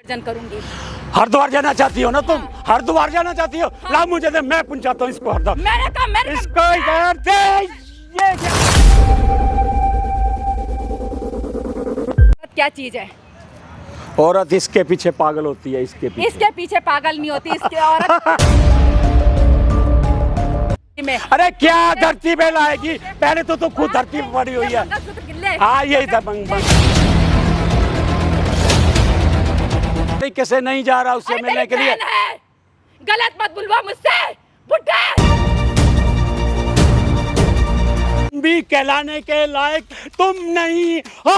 जन करूंगी। हरिद्वार जाना चाहती हो ना तुम? हरिद्वार जाना चाहती हो? ला मुझे दे, मैं पहुंचाता हूँ इसको हरिद्वार। मेरे काम इसको इधर दे। ये क्या चीज है? औरत इसके पीछे पागल होती है, इसके पीछे पागल नहीं होती, इसके औरत में। अरे क्या धरती पे लाएगी? पहले तो तू खुद धरती पे पड़ी हुई है। हाँ यही दबंग कैसे नहीं जा रहा उससे मिलने के लिए? गलत मत बुलवा मुझसे, बुड्ढे। भी कहलाने के लायक तुम नहीं हो।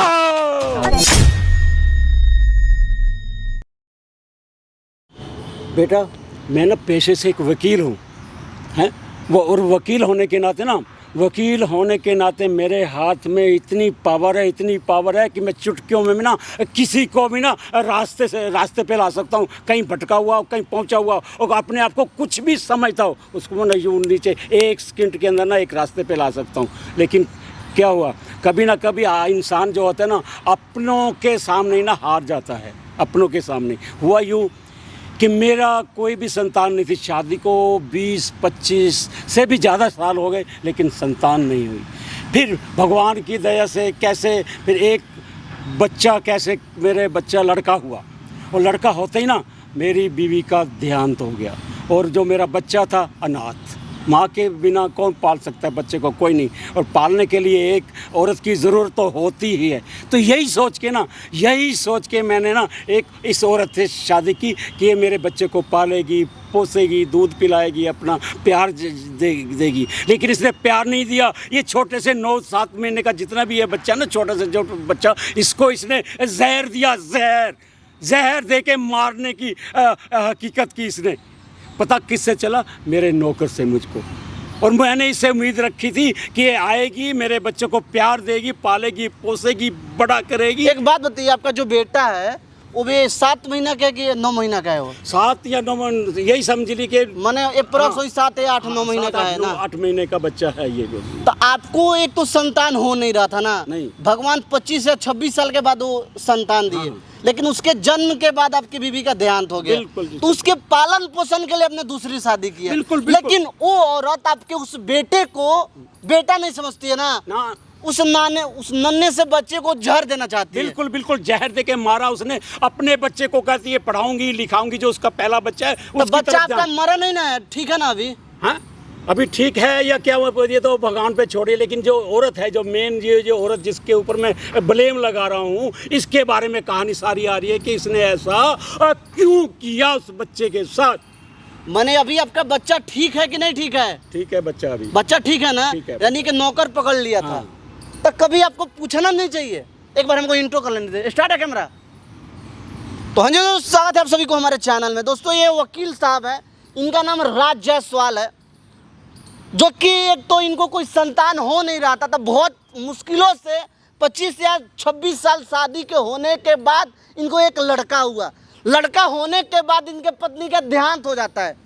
बेटा मैं ना पेशे से एक वकील हूँ, हैं वो, और वकील होने के नाते मेरे हाथ में इतनी पावर है कि मैं चुटकियों में ना किसी को भी ना रास्ते पे ला सकता हूँ। कहीं भटका हुआ हो, कहीं पहुँचा हुआ हो, और अपने आप को कुछ भी समझता हो, उसको ना यूं नीचे 1 सेकंड के अंदर ना एक रास्ते पे ला सकता हूँ। लेकिन क्या हुआ, कभी ना कभी इंसान जो होता है ना अपनों के सामने ना हार जाता है। अपनों के सामने हुआ यूँ कि मेरा कोई भी संतान नहीं थी। शादी को 20-25 से भी ज़्यादा साल हो गए, लेकिन संतान नहीं हुई। फिर भगवान की दया से कैसे फिर एक बच्चा, कैसे मेरे बच्चा लड़का हुआ, और लड़का होते ही ना मेरी बीवी का देहांत हो गया, और जो मेरा बच्चा था अनाथ। माँ के बिना कौन पाल सकता है बच्चे को? कोई नहीं। और पालने के लिए एक औरत की ज़रूरत तो होती ही है। तो यही सोच के मैंने ना एक इस औरत से शादी की कि ये मेरे बच्चे को पालेगी, पोसेगी, दूध पिलाएगी, अपना प्यार देगी। लेकिन इसने प्यार नहीं दिया। ये छोटे से 9-7 महीने का जितना भी है बच्चा ना, छोटा से जो बच्चा, इसको इसने जहर दिया। जहर दे के मारने की हकीकत की इसने। पता किससे चला? मेरे नौकर से मुझको। और मैंने इससे उम्मीद रखी थी कि ये आएगी, मेरे बच्चों को प्यार देगी, पालेगी, पोसेगी, बड़ा करेगी। एक बात बताइए, आपका जो बेटा है वो भी 7 महीना का है कि 9 महीना का है? वो 7 या 9, यही समझ ली कि मैंने अप्रोक्स 7 या 8-9 महीने का है ना। 8 महीने का बच्चा है ये जो। तो आपको एक तो संतान हो नहीं रहा था ना? नहीं। भगवान 25 या 26 साल के बाद वो संतान दिए। लेकिन उसके जन्म के बाद आपकी बीवी का देहांत हो गया। तो उसके पालन पोषण के लिए आपने दूसरी शादी की है। लेकिन वो औरत आपके उस बेटे को बेटा नहीं समझती है ना। उस नन्हे से बच्चे को जहर देना चाहती है। बिल्कुल जहर दे के मारा उसने। अपने बच्चे को कहती है पढ़ाऊंगी लिखाऊंगी, जो उसका पहला बच्चा है। तो बच्चा आपका मरा नहीं ना? ठीक है ना अभी? हाँ अभी ठीक है या क्या, ये तो भगवान पे छोड़िए। लेकिन जो औरत है, जो मेन ये जो औरत जिसके ऊपर मैं ब्लेम लगा रहा हूँ, इसके बारे में कहानी सारी आ रही है कि इसने ऐसा क्यों किया उस बच्चे के साथ। मैंने अभी आपका बच्चा ठीक है कि नहीं ठीक है? ठीक है बच्चा, अभी बच्चा ठीक है ना? यानी कि नौकर पकड़ लिया था। तो कभी आपको पूछना नहीं चाहिए? एक बार हमको इंट्रो कर लेने दे। स्टार्ट है कैमरा। तो हाँ जी दोस्तों, स्वागत है आप सभी को हमारे चैनल में। दोस्तों ये वकील साहब है, इनका नाम राज जायसवाल है, जो कि एक तो इनको कोई संतान हो नहीं रहा था। बहुत मुश्किलों से 25 या 26 साल शादी के होने के बाद इनको एक लड़का हुआ। लड़का होने के बाद इनके पत्नी का देहांत हो जाता है।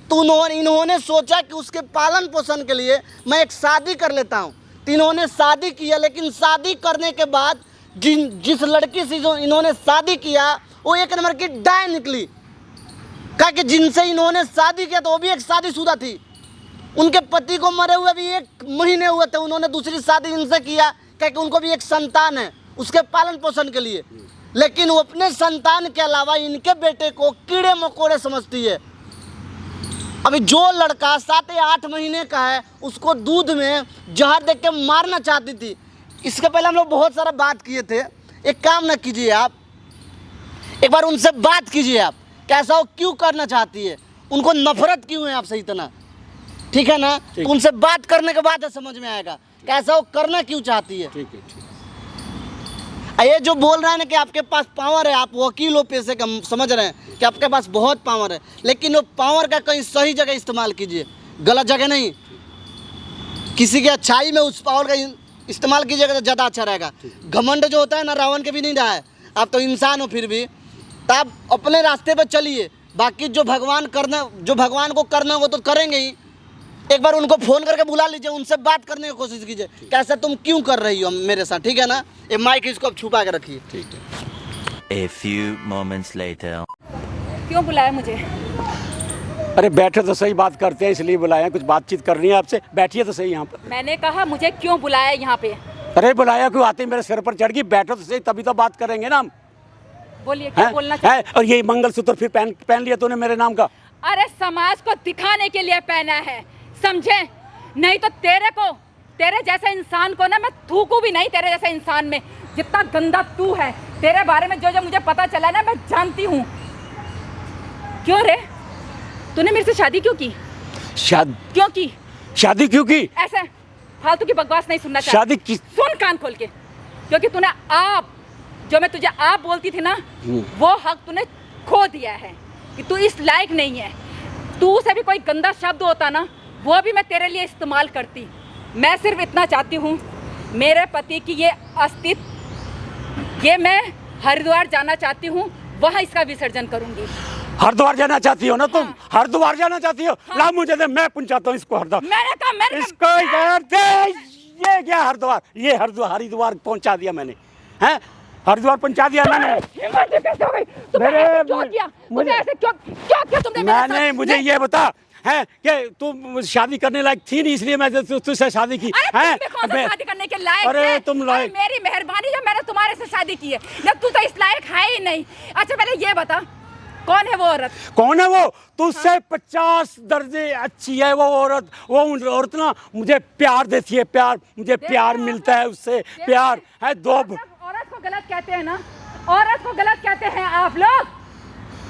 तो इन्होंने सोचा कि उसके पालन पोषण के लिए मैं एक शादी कर लेता हूँ। तो इन्होंने शादी किया। लेकिन शादी करने के बाद जिस लड़की से जो इन्होंने शादी किया वो एक नंबर की डाय निकली। कहा कि जिनसे इन्होंने शादी किया तो वो भी एक शादीशुदा थी। उनके पति को मरे हुए भी 1 महीने हुए थे। उन्होंने दूसरी शादी इनसे किया क्योंकि उनको भी एक संतान है उसके पालन पोषण के लिए। लेकिन वो अपने संतान के अलावा इनके बेटे को कीड़े मकोड़े समझती है। अभी जो लड़का 7 या 8 महीने का है उसको दूध में जहर दे के मारना चाहती थी। इसके पहले हम लोग बहुत सारा बात किए थे। एक काम ना कीजिए, आप एक बार उनसे बात कीजिए। आप कैसा वो क्यों करना चाहती है, उनको नफरत क्यों है आपसे इतना? ठीक है ना? तो उनसे बात करने के बाद समझ में आएगा कैसा वो करना क्यों चाहती है। ठीक है। ये जो बोल रहा है ना कि आपके पास पावर है, आप वकील हो पेशे का, समझ रहे हैं कि आपके पास बहुत पावर है। लेकिन वो पावर का कहीं सही जगह इस्तेमाल कीजिए, गलत जगह नहीं। किसी की अच्छाई में उस पावर का इस्तेमाल कीजिएगा तो ज़्यादा अच्छा रहेगा। घमंड जो होता है ना, रावण के भी नहीं रहा है। आप तो इंसान हो फिर भी, तो आप अपने रास्ते पर चलिए। बाकी जो भगवान को करना हो तो करेंगे ही। एक बार उनको फ़ोन करके बुला लीजिए, उनसे बात करने की कोशिश कीजिए। कैसे तुम क्यों कर रही हो मेरे साथ? ठीक है ना? ये माइक इसको अब छुपा के रखिए। ठीक है। A few moments later. क्यों बुलाया मुझे? अरे बैठे तो सही, बात करते हैं इसलिए बुलाया, कुछ बातचीत करनी है आपसे, बैठिए तो सही यहाँ पर। मैंने कहा मुझे क्यों बुलाया यहाँ पे? अरे बुलाया क्यों, आते ही मेरे सिर पर चढ़ गई, बैठो तो सही तभी तो बात करेंगे ना हम। बोलिए क्या बोलना है? चाहिए? और ये मंगलसूत्र फिर पहन लिया तूने मेरे नाम का। अरे समाज को दिखाने के लिए पहना है, समझे? नहीं तो तेरे जैसे इंसान को ना मैं थूकूं भी नहीं, तेरे जैसे इंसान में। जितना गंदा तू है, तेरे बारे में जो जो मुझे पता चला ना, मैं जानती हूँ। क्यों रे, तूने मेरे से शादी क्यों की? क्यों की? ऐसे फालतू की बकवास नहीं सुनना शादी की? सुन कान खोल के, क्योंकि तूने आप, जो मैं तुझे आप बोलती थी ना, वो हक तूने खो दिया है कि तू इस लायक नहीं है। तू से भी कोई गंदा शब्द होता ना, वो भी मैं तेरे लिए इस्तेमाल करती। मैं सिर्फ इतना चाहती हूँ, मेरे पति की ये अस्तित्व, ये मैं हरिद्वार जाना चाहती हूँ, वहाँ इसका विसर्जन करूँगी। हरिद्वार जाना चाहती हो ना तुम? हरिद्वार जाना चाहती हो? ला मुझे दे, मैं पहुंचाता हूँ इसको हरिद्वार। मैंने इसको यार दे, ये क्या हरिद्वार, ये हरिद्वार पहुंचा दिया मैंने, हैं? हरिद्वार पहुंचा दिया मैंने। मैंने मुझे ये बता है कि तू शादी करने लायक थी नहीं, इसलिए मैं तुझसे शादी की है। शादी करने के लायक? अरे तुम लायक, मेरी मेहरबानी जो मैंने तुम्हारे से शादी की है, जब तू तो इस लायक है ही नहीं। अच्छा पहले ये बता, कौन है वो औरत? कौन है वो? तुझसे 50 दर्जे अच्छी है वो औरत। वो औरत ना मुझे प्यार देती है, मुझे प्यार मिलता है उससे, प्यार है। औरत को गलत कहते हैं ना, औरत को गलत कहते हैं आप लोग।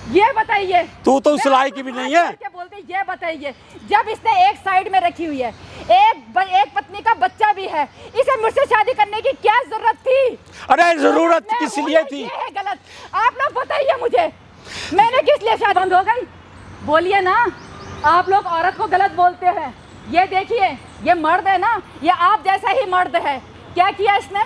ये बताइए, तू तो उस लायक की भी नहीं है। क्या बोलते? ये बताइए, जब इसने एक साइड में रखी हुई है, एक पत्नी का बच्चा भी है, इसे मुझसे शादी करने की क्या जरूरत थी? अरे जरूरत किस लिए थी? ये है गलत। आप लोग बताइए मुझे, मैंने किस लिए शादी बंद हो गई? बोलिए ना। आप लोग औरत को गलत बोलते हैं। ये देखिए, ये मर्द है ना, ये आप जैसा ही मर्द है। क्या किया इसने?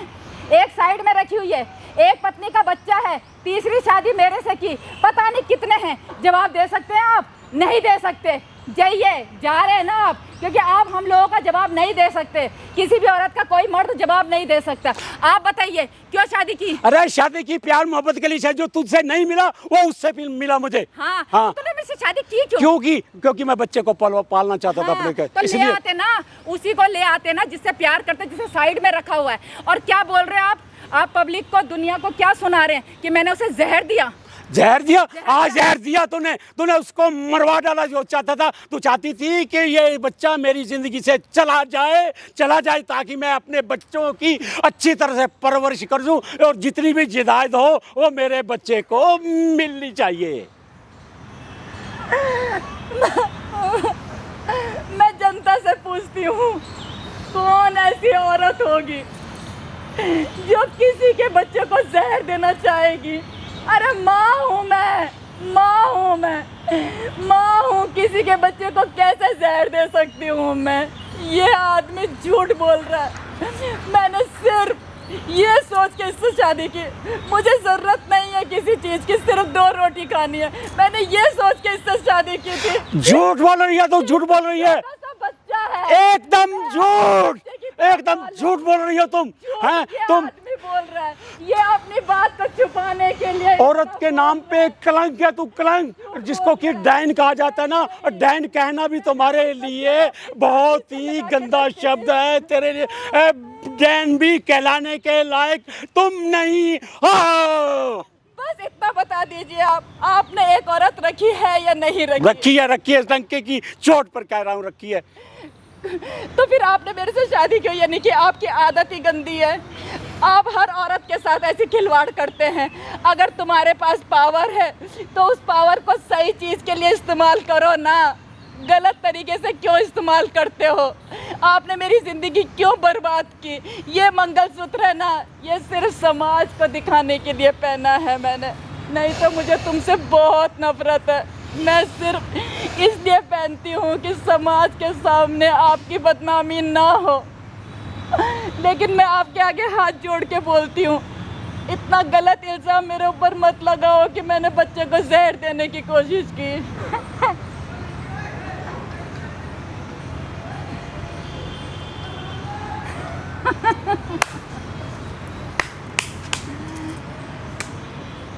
एक साइड में रखी हुई है, एक पत्नी का बच्चा है, तीसरी शादी मेरे से की। पता नहीं कितने हैं। जवाब दे सकते हैं आप? नहीं दे सकते। जाइए, जा रहे हैं ना आप, क्योंकि आप हम लोगों का जवाब नहीं दे सकते। किसी भी औरत का कोई मर्द जवाब नहीं दे सकता। आप बताइए क्यों शादी की? अरे शादी की प्यार मोहब्बत के लिए, जो तुझसे नहीं मिला वो उससे मिला मुझे। हाँ। हाँ। तूने मुझसे शादी की क्यों? क्योंकि मैं बच्चे को पालना चाहता था अपने। तो ले आते ना, उसी को ले आते ना जिससे प्यार करते, जिसे साइड में रखा हुआ है। और क्या बोल रहे हैं आप पब्लिक को, दुनिया को क्या सुना रहे हैं कि मैंने उसे जहर दिया? जहर दिया तूने उसको मरवा डाला। जो चाहता था, तू चाहती थी कि ये बच्चा मेरी जिंदगी से चला जाए ताकि मैं अपने बच्चों की अच्छी तरह से परवरिश कर दूं, और जितनी भी जिदायत हो वो मेरे बच्चे को मिलनी चाहिए। मैं जनता से पूछती हूँ, कौन ऐसी औरत होगी जो किसी के बच्चे को जहर देना चाहेगी? अरे माँ हूँ, किसी के बच्चे को कैसे जहर दे सकती हूँ मैं? ये आदमी झूठ बोल रहा है। मैंने सिर्फ ये सोच के इससे शादी की, मुझे जरूरत नहीं है किसी चीज की, सिर्फ 2 रोटी खानी है। मैंने ये सोच के इससे शादी की थी। झूठ बोल रही है तो, झूठ बोल रही है। बच्चा है, एकदम झूठ बोल रही हो तुम। हैं तुम? आदमी बोल रहा है ये अपनी बात को छुपाने के लिए। औरत के नाम पे कलंक है तू, कलंक, जिसको कि डैन कहा जाता है ना। और डैन कहना भी तुम्हारे लिए बहुत ही गंदा शब्द है। तेरे लिए डैन भी कहलाने के लायक तुम नहीं हो। बस इतना बता दीजिए, आपने एक औरत रखी है या नहीं रखी? रखी है, डंके की चोट पर कह रहा हूँ, रखी है। तो फिर आपने मेरे से शादी क्यों? यानी कि आपकी आदत ही गंदी है। आप हर औरत के साथ ऐसे खिलवाड़ करते हैं। अगर तुम्हारे पास पावर है तो उस पावर को सही चीज़ के लिए इस्तेमाल करो ना, गलत तरीके से क्यों इस्तेमाल करते हो? आपने मेरी ज़िंदगी क्यों बर्बाद की? ये मंगलसूत्र है ना, ये सिर्फ समाज को दिखाने के लिए पहना है मैंने, नहीं तो मुझे तुमसे बहुत नफरत है। मैं सिर्फ इसलिए पहनती हूँ कि समाज के सामने आपकी बदनामी ना हो। लेकिन मैं आपके आगे हाथ जोड़ के बोलती हूँ, इतना गलत इल्ज़ाम मेरे ऊपर मत लगाओ कि मैंने बच्चे को जहर देने की कोशिश की।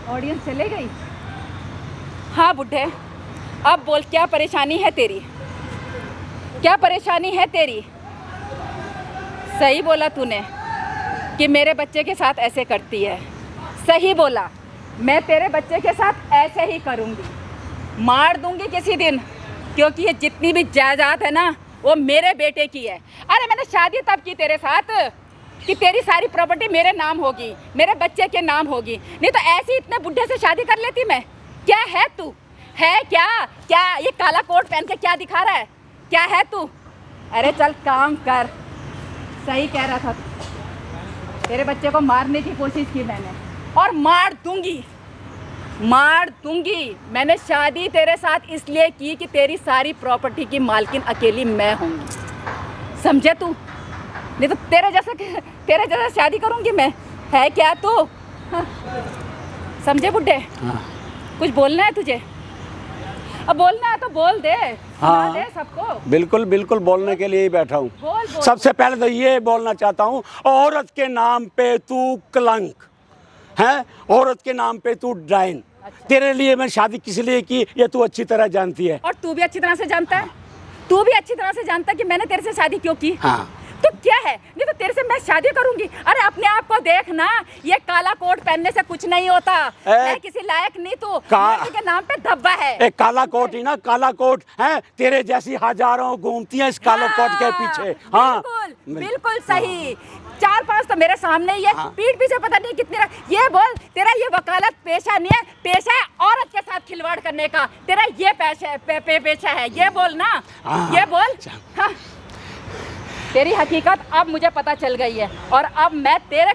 ऑडियंस चले गई। हाँ बुढ़े, अब बोल क्या परेशानी है तेरी, क्या परेशानी है तेरी। सही बोला तूने कि मेरे बच्चे के साथ ऐसे करती है, सही बोला। मैं तेरे बच्चे के साथ ऐसे ही करूँगी, मार दूंगी किसी दिन, क्योंकि ये जितनी भी जायदाद है ना वो मेरे बेटे की है। अरे मैंने शादी तब की तेरे साथ कि तेरी सारी प्रॉपर्टी मेरे नाम होगी, मेरे बच्चे के नाम होगी, नहीं तो ऐसी इतने बुढ़े से शादी कर लेती मैं। क्या है तू, है क्या, क्या ये काला कोट पहन के क्या दिखा रहा है, क्या है तू। अरे चल काम कर, सही कह रहा था तू। तेरे बच्चे को मारने की कोशिश की मैंने, और मार दूंगी, मार दूंगी। मैंने शादी तेरे साथ इसलिए की कि तेरी सारी प्रॉपर्टी की मालकिन अकेली मैं होंगी, समझे तू। नहीं तो तेरे जैसा शादी करूंगी मैं, है क्या तू। हाँ। समझे बुड्ढे। हाँ। कुछ बोलना है तुझे, अब बोलना है तो बोल दे, सुना दे सबको। बिल्कुल बिल्कुल, बोलने के लिए ही बैठा हूँ। बोल बोल। सबसे पहले तो ये बोलना चाहता हूँ, औरत के नाम पे तू कलंक है, औरत के नाम पे तू डायन। तेरे लिए मैं शादी किस लिए की ये तू अच्छी तरह जानती है। और तू भी अच्छी तरह से जानता है, तू भी अच्छी तरह से जानता है कि मैंने तेरे से शादी क्यों की। हाँ। तो क्या है, नहीं तो तेरे से मैं शादी करूंगी। अरे अपने आप को देख ना, ये काला कोट पहनने से कुछ नहीं होता, है किसी लायक नहीं तू, मर्द के नाम पे धब्बा है। एक काला कोट ही ना, काला कोट है, तेरे जैसी हजारों घूमती हैं इस काले कोट के पीछे। हाँ बिल्कुल बिल्कुल सही। 4-5 तो मेरे सामने ही है, पीठ पीछे पता नहीं कितने। ये बोल, तेरा ये वकालत पेशा नहीं है, पेशा है औरत के साथ खिलवाड़ करने का, तेरा ये पेशा है, ये बोल ना, ये बोल। हाँ। तेरी हकीकत अब मुझे पता चल गई है, और अब मैं तेरे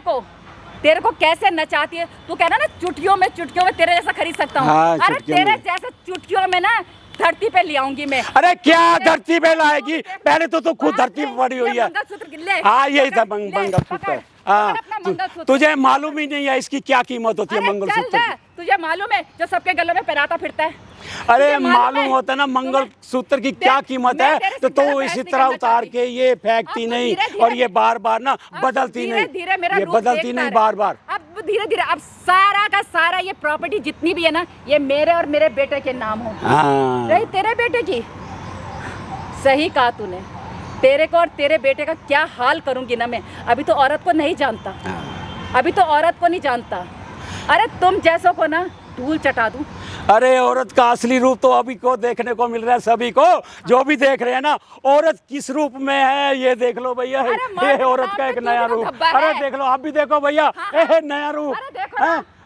को कैसे नचाती है। तू कह रहा ना चुटकियों में तेरे जैसा खरीद सकता हूँ। हाँ, अरे तेरे जैसे चुटकियों में ना धरती पे ले आऊंगी मैं। अरे क्या धरती पे लाएगी, पहले तो तू खुद धरती पे पड़ी हुई है। हाँ यही था मंगलसूत्र। हाँ, तुझे मालूम ही नहीं है इसकी क्या कीमत होती है मंगलसूत्र की। तुझे मालूम है जो सबके गलों में पहनाता फिरता है। अरे मालूम होता ना मंगलसूत्र की क्या कीमत है, तो तू इसी तरह उतार के ये फेंकती नहीं, और ये बार बार ना बदलती नहीं, ये बदलती नहीं बार बार। अब धीरे धीरे अब सारा का सारा ये प्रॉपर्टी जितनी भी है ना, ये मेरे और मेरे बेटे के नाम हो। रही तेरे बेटे की। सही कहा तूने, तेरे को और तेरे बेटे का क्या हाल करूंगी ना मैं। अभी तो औरत को नहीं जानता, अभी तो औरत को नहीं जानता। अरे तुम जैसों को ना धूल चटा दूं। अरे औरत का असली रूप तो अभी को देखने को मिल रहा है सभी को, जो भी देख रहे हैं ना, औरत किस रूप में है ये देख लो भैया। ये औरत का एक नया रूप। अरे देख लो, आप भी देखो भैया, नया रूप।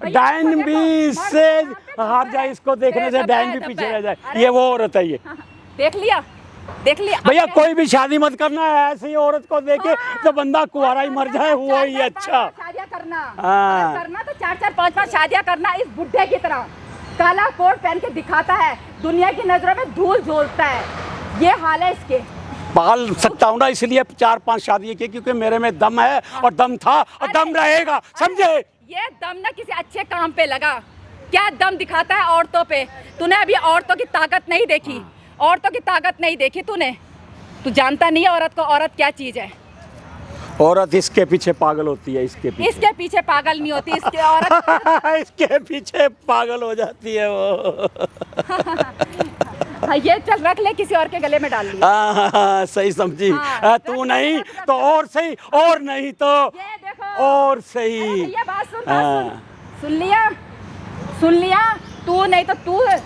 डायन भी इससे हार जाए, इसको देखने से डायन भी पीछे रह जाए, ये वो औरत है। ये देख लिया, देख लिया भैया। कोई भी शादी मत करना है, ऐसी औरत को देखे तो बंदा कुंवारा ही मर जाए, वो ही अच्छा। शादियां करना तो 4-4, 5-5 शादियां करना। इस बुढ़े की तरह काला कोट पहन के दिखाता है, दुनिया की नजरों में धूल झोलता है, ये हाल है इसके। पाल सकता हूँ ना इसलिए 4-5 शादी की, क्योंकि मेरे में दम है, और दम था और दम रहेगा, समझे। ये दम ना किसी अच्छे काम पे लगा, क्या दम दिखाता है औरतों पे। तूने अभी औरतों की ताकत नहीं देखी, औरतों की ताकत नहीं देखी तूने। तू जानता नहीं है औरत को, औरत क्या चीज है। औरत इसके पीछे पागल होती है, इसके पीछे पागल नहीं होती, इसके औरत इसके पीछे पागल हो जाती है वो। ये चल रख ले, किसी और के गले में डाल लिया। सही समझी। तू नहीं तो और सही, और नहीं तो ये देखो और सही। ये बात सुन लिया, सुन लिया। तू नहीं तो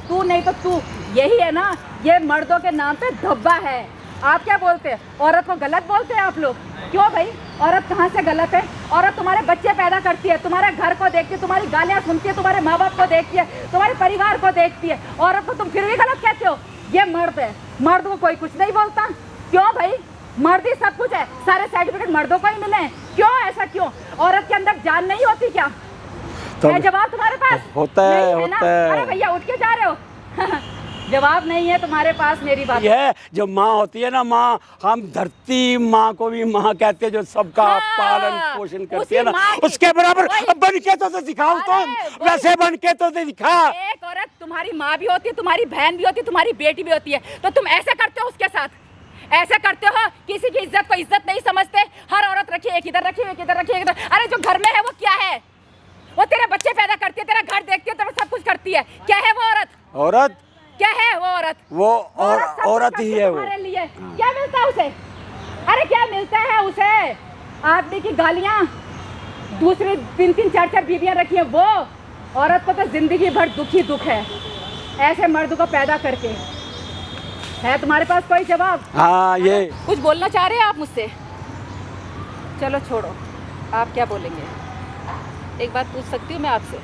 तू नहीं तो तू, यही है ना, ये मर्दों के नाम पे धब्बा है। आप क्या बोलते हैं, औरत को गलत बोलते हैं आप लोग। क्यों भाई, औरत कहाँ से गलत है। औरत तुम्हारे बच्चे पैदा करती है, तुम्हारे घर को देखती है, तुम्हारी गालियाँ सुनती है, तुम्हारे माँ बाप को देखती है, तुम्हारे परिवार को देखती है। औरत को तुम फिर भी गलत कहते हो। ये मर्द है, मर्द को कोई कुछ नहीं बोलता। क्यों भाई, मर्द ही सब कुछ है, सारे सर्टिफिकेट मर्दों को ही मिले हैं। क्यों, ऐसा क्यों। औरत के अंदर जान नहीं होती क्या। है जवाब तुम्हारे पास? होता है, होता है। अरे भैया उठ के जा रहे हो। जवाब नहीं है तुम्हारे पास मेरी बात। ये जो माँ होती है ना, माँ, हम धरती माँ को भी माँ कहते हैं, जो सबका पालन पोषण करती है ना, उसके बराबर बन के तो दिखाओ तुम, वैसे बन के तो दिखा। एक औरत तुम्हारी माँ भी होती है, तुम्हारी बहन भी होती है, तुम्हारी बेटी भी होती है, तो तुम ऐसे करते हो उसके साथ, ऐसे करते हो। किसी की इज्जत को इज्जत नहीं समझते। हर औरत रखी एक इधर, रखी एक इधर, रखी एक इधर। अरे जो घर में है वो क्या है, वो तेरे बच्चे पैदा करती है, तेरा घर देखती है, तेरा सब कुछ करती है। क्या है वो औरत? औरत क्या है वो औरत? वो सब कुछ औरत करती ही है वो। तुम्हारे लिए। क्या मिलता है उसे? अरे क्या मिलता है उसे? आदमी की गालियां, दूसरी 3-3 4-4 बीवियां रखी है वो। औरत को तो जिंदगी भर दुख ही दुख है, ऐसे मर्द को पैदा करके। है तुम्हारे पास कोई जवाब? हाँ, ये कुछ बोलना चाह रहे हैं आप मुझसे? चलो छोड़ो, आप क्या बोलेंगे? एक बात पूछ सकती हूँ मैं आपसे?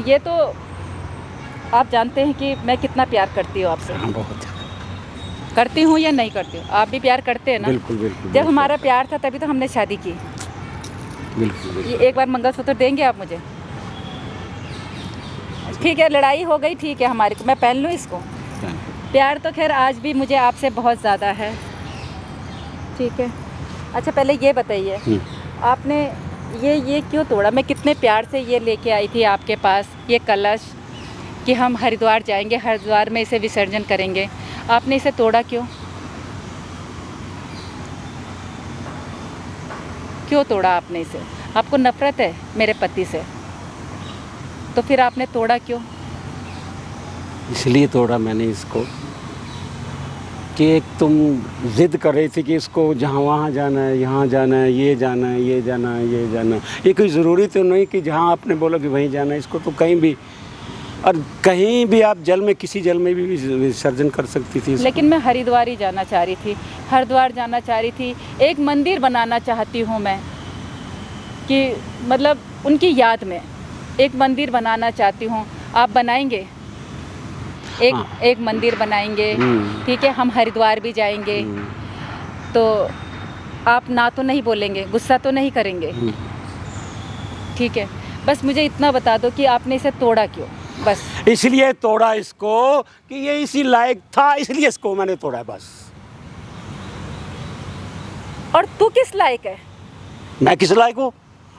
ये तो आप जानते हैं कि मैं कितना प्यार करती हूँ आपसे। हाँ, बहुत करती हूँ या नहीं करती हूँ? आप भी प्यार करते हैं ना? बिल्कुल बिल्कुल। जब हमारा प्यार था तभी तो हमने शादी की। बिल्कुल बिल्कुल। ये एक बार मंगलसूत्र देंगे आप मुझे? ठीक है, लड़ाई हो गई, ठीक है हमारी, मैं पहन लूँ इसको? प्यार तो खैर आज भी मुझे आपसे बहुत ज़्यादा है, ठीक है। अच्छा पहले ये बताइए, आपने ये क्यों तोड़ा? मैं कितने प्यार से ये लेके आई थी आपके पास, ये कलश, कि हम हरिद्वार जाएंगे, हरिद्वार में इसे विसर्जन करेंगे। आपने इसे तोड़ा क्यों? क्यों तोड़ा आपने इसे? आपको नफ़रत है मेरे पति से, तो फिर आपने तोड़ा क्यों? इसलिए तोड़ा मैंने इसको कि एक तुम जिद कर रही थी कि इसको जहाँ वहाँ जाना है, यहाँ जाना है, ये जाना है, ये जाना है, ये जाना है। ये कोई ज़रूरी तो नहीं कि जहाँ आपने बोला कि वहीं जाना है, इसको तो कहीं भी, और कहीं भी आप जल में, किसी जल में भी विसर्जन कर सकती थी इसको। लेकिन मैं हरिद्वार ही जाना चाह रही थी, हरिद्वार जाना चाह रही थी। एक मंदिर बनाना चाहती हूँ मैं, कि मतलब उनकी याद में एक मंदिर बनाना चाहती हूँ। आप बनाएंगे? एक मंदिर बनाएंगे, ठीक है। हम हरिद्वार भी जाएंगे, तो आप ना तो नहीं बोलेंगे, गुस्सा तो नहीं करेंगे? ठीक है, बस मुझे इतना बता दो कि आपने इसे तोड़ा क्यों? बस इसलिए तोड़ा इसको कि ये इसी लायक था, इसलिए इसको मैंने तोड़ा, बस। और तू किस लायक है? मैं किस लायक हूँ?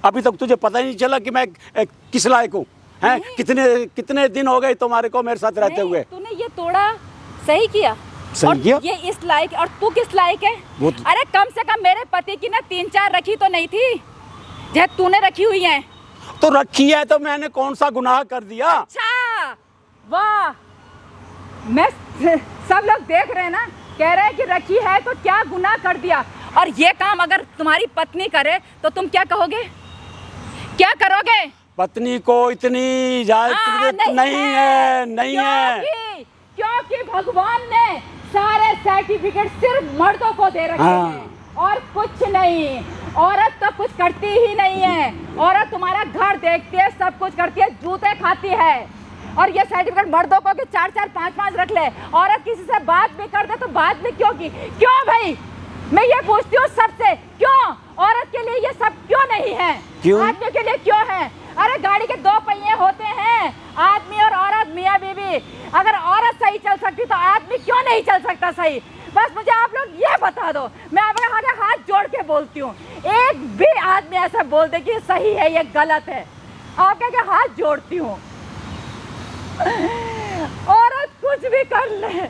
अभी तक तुझे पता ही नहीं चला कि मैं किस लायक हूँ? हैं? कितने दिन हो गए तुम्हारे को मेरे साथ रहते हुए? तूने ये तोड़ा, सही किया। सही और किया। ये इस लायक, और तू किस लायक है? अरे कम से कम मेरे पति की ना 3-4 रखी तो नहीं थी जो तूने रखी हुई है? तो रखी है, तो मैंने कौन सा गुनाह कर दिया? अच्छा, वाह। मैं सब लोग देख रहे हैं ना, कह रहे हैं कि रखी है तो क्या गुनाह कर दिया। और ये काम अगर तुम्हारी पत्नी करे तो तुम क्या कहोगे? क्या करोगे? पत्नी को इतनी इजाजत नहीं है। क्योंकि भगवान ने सारे सर्टिफिकेट सिर्फ मर्दों को दे रखे हैं और कुछ नहीं। औरत तो कुछ करती ही नहीं है। औरत तुम्हारा घर देखती है, सब कुछ करती है, जूते खाती है। और ये सर्टिफिकेट मर्दों को कि 4-4 5-5 रख ले। औरत किसी से बात भी कर दे तो बात भी क्यों की? क्यों भाई? मैं ये पूछती हूँ सबसे, क्यों? औरत के लिए ये सब क्यों नहीं है? क्यों? आदमी के लिए क्यों है? अरे गाड़ी के 2 पहिए होते हैं, आदमी और औरत, मियाँ बीवी। अगर औरत सही चल सकती तो आदमी क्यों नहीं चल सकता सही? बस मुझे आप लोग ये बता दो। मैं अपने आगे हाथ जोड़ के बोलती हूँ, एक भी आदमी ऐसा बोल दे कि सही है, ये गलत है, आपके आगे हाथ जोड़ती हूँ। औरत कुछ भी कर ले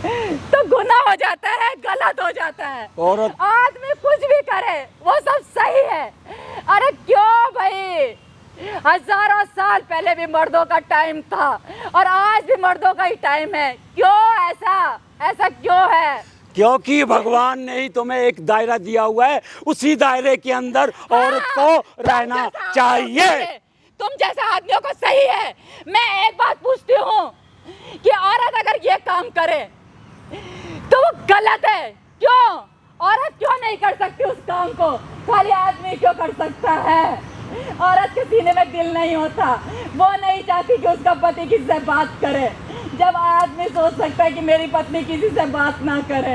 तो गुनाह हो जाता है, गलत हो जाता है। औरत, आदमी कुछ भी करे वो सब सही है। अरे क्यों भाई? हजारों साल पहले भी मर्दों का टाइम था और आज भी मर्दों का ही टाइम है। क्यों ऐसा क्यों है? क्योंकि भगवान ने ही तुम्हें एक दायरा दिया हुआ है, उसी दायरे के अंदर औरत को रहना चाहिए। तुम जैसा आदमियों को सही है। मैं एक बात पूछती हूँ कि औरत अगर ये काम करे तो वो गलत है। क्यों? औरत क्यों नहीं कर सकती उस काम को? खाली आदमी क्यों कर सकता है? औरत के सीने में दिल नहीं होता, वो नहीं चाहती कि उसका पति किसी से बात करे। जब आदमी सोच सकता है कि मेरी पत्नी किसी से बात ना करे,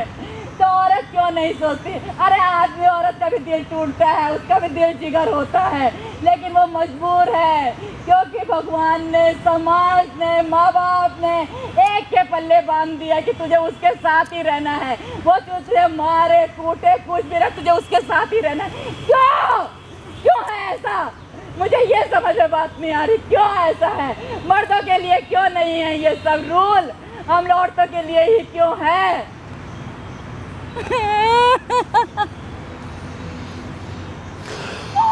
तो औरत क्यों नहीं सोचती? अरे आदमी, औरत का भी दिल टूटता है, उसका भी दिल जिगर होता है, लेकिन वो मजबूर है क्योंकि भगवान ने, समाज ने, माँ बाप ने एक के पल्ले बांध दिया कि तुझे उसके साथ ही रहना है। वो तुझे मारे कूटे कुछ भी रहे, तुझे उसके साथ ही रहना है। क्यों है ऐसा? मुझे ये समझ में बात नहीं आ रही, क्यों ऐसा है? मर्दों के लिए क्यों नहीं है ये सब रूल? हम औरतों के लिए ही क्यों है?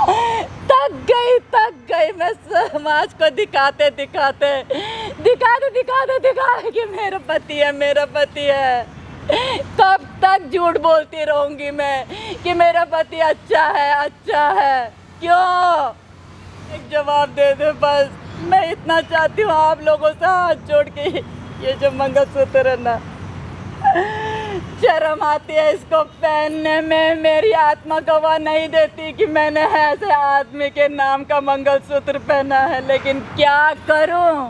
थक गई मैं समाज को दिखाते कि मेरा पति है। कब तक झूठ बोलती रहूंगी मैं कि मेरा पति अच्छा है। क्यों? एक जवाब दे दो बस। मैं इतना चाहती हूँ आप लोगों से हाथ जोड़ के, ये जो मंगलसूत्र है ना, शर्म आती है इसको पहनने में। मेरी आत्मा गवाह नहीं देती कि मैंने ऐसे आदमी के नाम का मंगलसूत्र पहना है, लेकिन क्या करूं?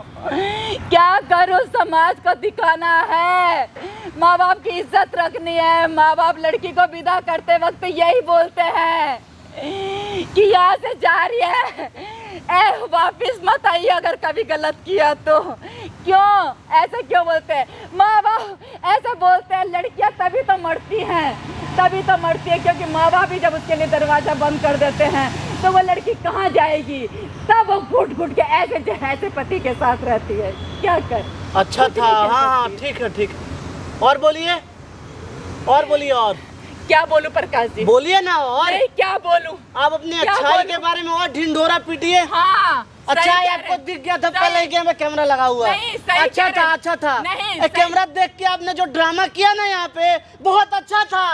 समाज को दिखाना है, माँ बाप की इज्जत रखनी है। माँ बाप लड़की को विदा करते वक्त यही बोलते हैं कि यहाँ से जा रही है, वापिस मत आइए अगर कभी गलत किया तो। क्यों ऐसे क्यों बोलते हैं माँ बाप? ऐसे बोलते हैं लड़कियाँ तभी तो मरती हैं क्योंकि माँ बाप ही जब उसके लिए दरवाज़ा बंद कर देते हैं तो वो लड़की कहाँ जाएगी? तब वो घुट के ऐसे पति के साथ रहती है। क्या कर? अच्छा था। हाँ ठीक है। और बोलिए और क्या बोलूं प्रकाश जी? बोलिए ना। और नहीं, क्या बोलूं? आप अपनी अच्छाई के बारे में और ढिंढोरा पीटिए। हाँ, अच्छाई आपको दिख गया था पहले ही में कैमरा लगा हुआ है। अच्छा था। कैमरा देख के आपने जो ड्रामा किया ना यहाँ पे, बहुत अच्छा था।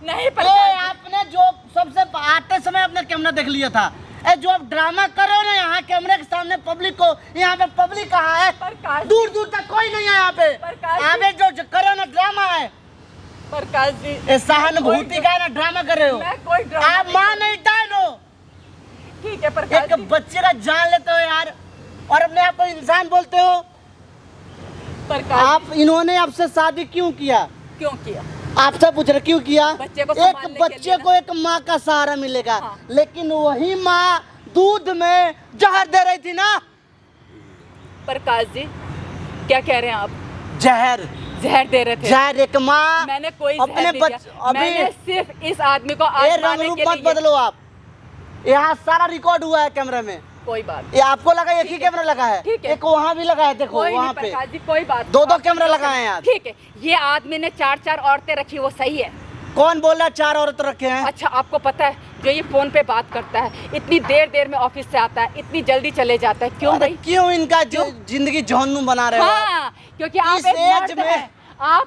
नहीं आपने जो सबसे आते समय आपने कैमरा देख लिया था। जो आप ड्रामा करो ना यहाँ कैमरे के सामने पब्लिक को, यहाँ पे पब्लिक कहाँ है? दूर तक कोई नहीं है यहाँ पे। आप जो करो ना ड्रामा है प्रकाश जी, सहानुभूति का ना ड्रामा कर रहे हो। मैं कोई ड्रामा आप मान नहीं डालो। ठीक है प्रकाश जी। एक बच्चे का जान लेते हो यार, और अपने आप को इंसान बोलते हो। प्रकाश आप इन्होंने आपसे शादी क्यों किया? आपसे पूछ रहे क्यों किया? एक बच्चे को एक माँ का सहारा मिलेगा। हाँ। लेकिन वही माँ दूध में जहर दे रही थी ना। प्रकाश जी क्या कह रहे हैं आप? जहर दे रहे थे। जहर एक माँ। मैंने कोई अपने मैंने सिर्फ इस आदमी को आजमाने के लिए। मत बदलो आप। यहाँ सारा रिकॉर्ड हुआ है कैमरे में। कोई बात। ये आपको लगा एक ही कैमरा लगा है? ठीक है। एक वहाँ भी लगा है, देखो वहाँ पे। कोई बात। दो कैमरा लगाए हैं आप। ठीक है। ये आदमी ने 4 औरतें रखी, वो सही है? कौन बोल रहा है 4 औरत रखे हैं? अच्छा, आपको पता है जो ये फोन पे बात करता है, इतनी देर में ऑफिस से आता है, इतनी जल्दी चले जाता है, क्यों भाई? क्यों इनका जिंदगी जहन्नुम बना रहे हो? हाँ, क्योंकि आप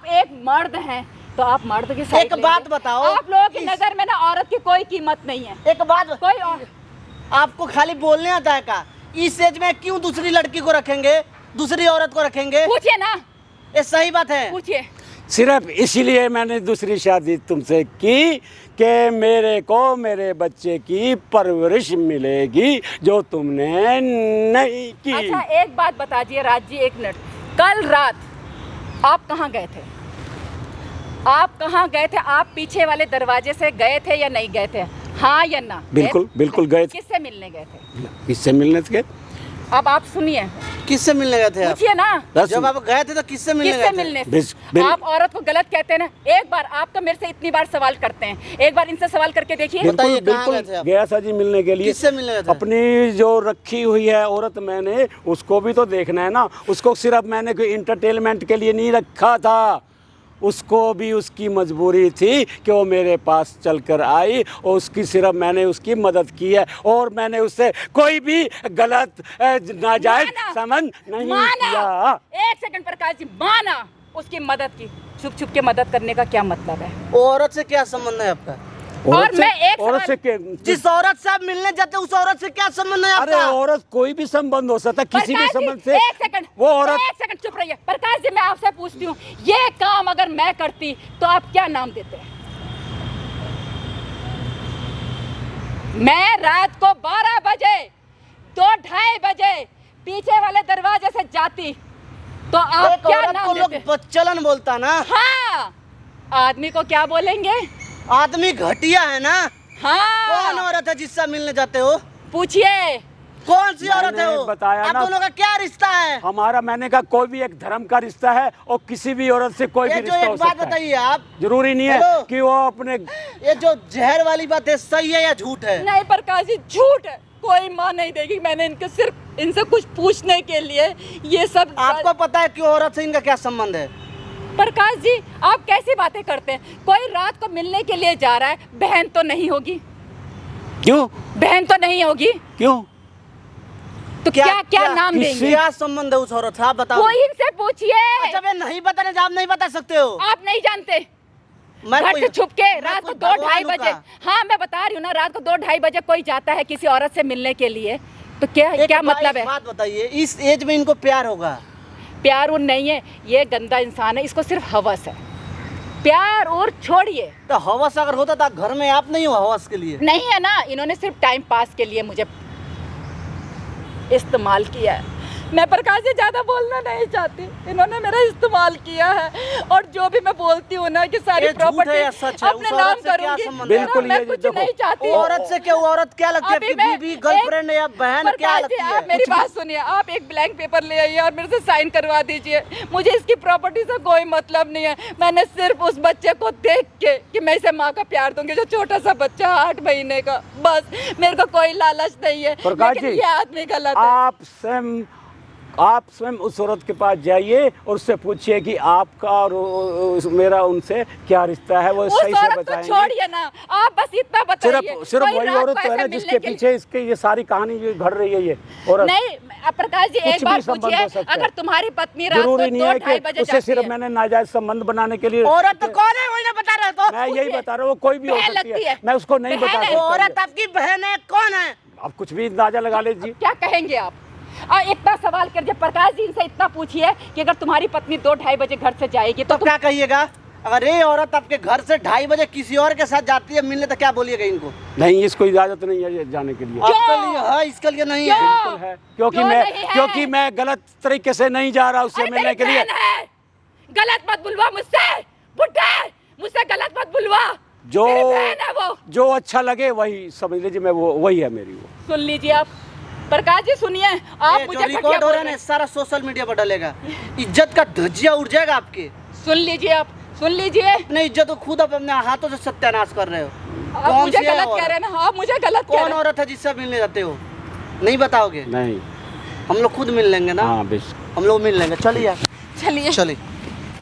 एक मर्द हैं, तो आप मर्द की साइड। एक बात बताओ, आप लोगों की नजर में ना औरत की कोई कीमत नहीं है। एक बात, कोई आपको खाली बोलने आता है का? इस एज में क्यों दूसरी लड़की को रखेंगे, दूसरी औरत को रखेंगे? पूछिए ना। ये सही बात है। पूछिए। सिर्फ इसीलिए मैंने दूसरी शादी तुमसे की कि मेरे को मेरे बच्चे की परवरिश मिलेगी, जो तुमने नहीं की। अच्छा एक बात बता दिए राज जी, 1 मिनट। कल रात आप कहाँ गए थे? आप पीछे वाले दरवाजे से गए थे या नहीं गए थे? हाँ या ना? बिल्कुल गए थे। किससे मिलने गए थे? किससे मिलने थे? अब आप सुनिए। किससे मिलने गए थे? पूछिए ना। जब आप गए थे तो किससे मिलने थे? आप औरत को गलत कहते हैं ना। एक बार आप तो मेरे से इतनी बार सवाल करते हैं, एक बार इनसे सवाल करके देखिए। बिल्कुल गया था जी मिलने के लिए। किससे मिलने गए थे? अपनी जो रखी हुई है औरत, मैंने उसको भी तो देखना है ना। उसको सिर्फ मैंने कोई इंटरटेनमेंट के लिए नहीं रखा था, उसको भी उसकी मजबूरी थी कि वो मेरे पास चलकर आई, और सिर्फ मैंने उसकी मदद की है, और मैंने उससे कोई भी गलत नाजायज समझ नहीं किया। 1 सेकंड प्रकाश जी, माना उसकी मदद की। छुप के मदद करने का क्या मतलब है? औरत से क्या संबंध है आपका? और मैं एक जिस औरत से आप मिलने जाते उस औरत से क्या संबंध है आपका? अरे औरत कोई भी संबंध हो सकता है, किसी भी संबंध से। 1 सेकंड, वो औरत। 1 सेकंड चुप रहिए। प्रकाश जी मैं आपसे पूछती हूँ, ये काम अगर मैं करती तो आप क्या नाम देते? मैं रात को 12 बजे 2-2:30 बजे पीछे वाले दरवाजे से जाती तो आप क्या नाम देते? लोग बच्चलन बोलता ना। हाँ, आदमी को क्या बोलेंगे? आदमी घटिया है ना। हाँ। कौन औरत है जिससे मिलने जाते हो? पूछिए। कौन सी औरत है वो? बताया ना। आप दोनों का क्या रिश्ता है? हमारा, मैंने कहा कोई भी एक धर्म का रिश्ता है, और किसी भी औरत से कोई भी रिश्ता हो सकता है। एक बात बताइए आप, जरूरी नहीं है कि वो अपने। ये जो जहर वाली बात है, सही है या झूठ है? नहीं प्रकाश जी, झूठ है। कोई माँ नहीं देगी। मैंने सिर्फ इनसे कुछ पूछने के लिए ये सब। आपको पता है कि औरत से इनका क्या संबंध है? प्रकाश जी आप कैसी बातें करते हैं? कोई रात को मिलने के लिए जा रहा है, बहन तो नहीं होगी? क्यों? बहन तो नहीं होगी क्यों? तो क्या क्या नाम देंगे? क्या संबंध है उस औरत से, आप बताओ। वो इनसे पूछिए। अच्छा मैं नहीं बताने जा, आप नहीं बता सकते हो। आप नहीं जानते। मैं घर कोई- से छुप के मैं रात को कोई 2-2:30 भगवान बजे, का। हाँ मैं बता रही हूँ ना, रात को 2-2:30 बजे कोई जाता है किसी औरत से मिलने के लिए, तो क्या क्या मतलब है? बात बताइए, इस एज में इनको प्यार होगा? प्यार उन नहीं है, ये गंदा इंसान है, इसको सिर्फ हवस है। प्यार और छोड़िए। तो हवस अगर होता तो घर में आप नहीं हो हवस के लिए? नहीं है ना, इन्होंने सिर्फ टाइम पास के लिए मुझे इस्तेमाल किया है। मैं प्रकाश से ज़्यादा बोलना नहीं चाहती, इन्होंने मेरा इस्तेमाल किया है। और जो भी मैं बोलती हूँ ना कि सारी ये झूठ है प्रॉपर्टी या सच है? अपने उस नाम औरत से क्या करूंगी, संबंध है? बिल्कुल मैं ये कुछ देखो, नहीं चाहती। औरत से क्या, वो औरत क्या लगती है? अभी आपकी मैं बीवी, गर्लफ्रेंड या बहन क्या प्रकाश लगती जी, है? आप मेरी बात सुनिए, आप एक ब्लैंक पेपर ले आइए और मेरे से साइन करवा दीजिए। मुझे इसकी प्रॉपर्टी से कोई मतलब नहीं है। मैंने सिर्फ उस बच्चे को देख के कि मैं इसे माँ का प्यार दूंगी, जो छोटा सा बच्चा 8 महीने का, बस मेरे को कोई लालच नहीं है। प्रकाश लेकिन जी, ये आदमी गलत है। आप स्वयं उस औरत के पास जाइए और उससे पूछिए कि आपका और मेरा उनसे क्या रिश्ता है, वो उस सही से औरत को बताएंगे। छोड़िए ना, आप बस इतना बताइए। सिर्फ कोई वही रात औरत को तो है ऐसे ना मिलने जिसके के लिए- पीछे इसके ये सारी कहानी जो घड़ रही है ये औरत। नहीं प्रकाश जी, कुछ एक भी बात संबंध पूछिए, हो सकता है। अगर तुम्हारी पत्नी रात को जरूरी नहीं है 2-2:30 कि बजे उससे जाती सिर्फ है, मैंने नाजायज संबंध बनाने के लिए। औरत तो कौन है, वही ना बता रहे तो? मैं यही बता रहा हूँ, कोई भी हो बहन सकती लगती है, है। मैं उसको नहीं बहन बता है। वो सकता। औरत आपकी बहन है, कौन है? आप कुछ भी अंदाजा लगा लीजिए। क्या कहेंगे आप? इतना सवाल कर, जब प्रकाश जी इनसे इतना पूछिए कि अगर तुम्हारी पत्नी 2-2:30 बजे घर से जाएगी तो तो क्या कहिएगा? अगर ये औरत आपके घर से 2:30 बजे किसी और के साथ जाती है मिलने, तो क्या बोलिएगा इनको? नहीं, इसको इजाजत नहीं है ये जाने के लिए। आपके लिए है, इसके लिए नहीं है। क्यों? बिल्कुल है, क्योंकि क्यों मैं नहीं है? क्योंकि मैं गलत तरीके से नहीं जा रहा उससे अरे मिलने मेरी के लिए। बहन है, गलत मत बुलवा मुझसे, बुढ़ा मुझसे गलत मत बुलवा। जो मेरी बहन है वो। जो अच्छा लगे वही समझ लीजिए, मैं वो वही है मेरी वो। सुन लीजिए आप, प्रकाश जी सुनिए, आप ये मुझे जो घटिया रिकॉर्ड हो बोल रहा है रहे ना, हैं। सारा सोशल मीडिया पर डलेगा। इज्जत का धज्जिया उड़ जाएगा आपके। सुन लीजिए आप, सुन लीजिए। अपने इज्जत को खुद अपने हाथों से सत्यानाश कर रहे हो। आप कौन मुझे सी है गलत औरत? कह रहे हैं ना, आप मुझे गलत कह कौन रहे हैं। औरत है जिससे मिलने जाते हो? नहीं बताओगे? नहीं, हम लोग खुद मिल लेंगे ना। हाँ बेश। हम लोग मिल लेंगे, चलिए चलिए चलिए।